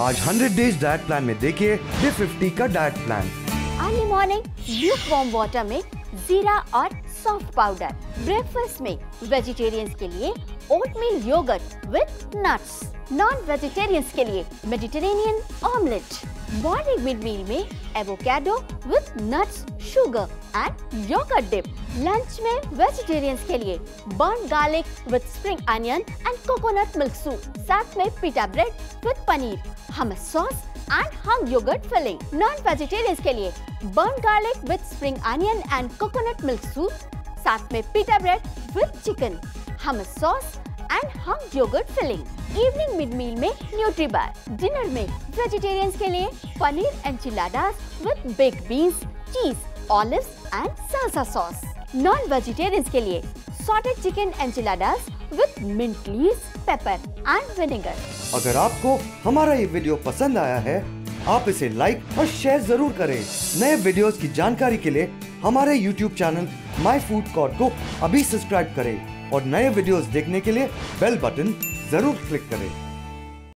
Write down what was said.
आज 100 days diet plan में देखिए डे 50 का diet plan. Early morning lukewarm water में जीरा और सॉफ्ट पाउडर। ब्रेकफास्ट में वेजिटेरियंस के लिए oatmeal yogurt with nuts. Non vegetarians के लिए Mediterranean omelette. Morning mid meal में avocado with nuts, sugar and yogurt dip. Lunch में वेजिटेरियंस के लिए burn garlic with spring onion and coconut milk soup. साथ में pita bread with paneer, hummus sauce and hung yogurt filling. Non vegetarians के लिए burn garlic with spring onion and coconut milk soup, साथ में pita bread with chicken, hummus sauce and hung yogurt filling. Evening mid meal में nutri bar. Dinner में vegetarians के लिए paneer enchiladas with baked beans, cheese, olives and salsa sauce. Non vegetarians के लिए sauteed chicken enchiladas with mint leaves, pepper and vinegar. अगर आपको हमारा ये वीडियो पसंद आया है, आप इसे लाइक और शेयर जरूर करें। नए वीडियोस की जानकारी के लिए हमारे YouTube चैनल MyFoodCourt को अभी सब्सक्राइब करें और नए वीडियोस देखने के लिए बेल बटन जरूर क्लिक करें।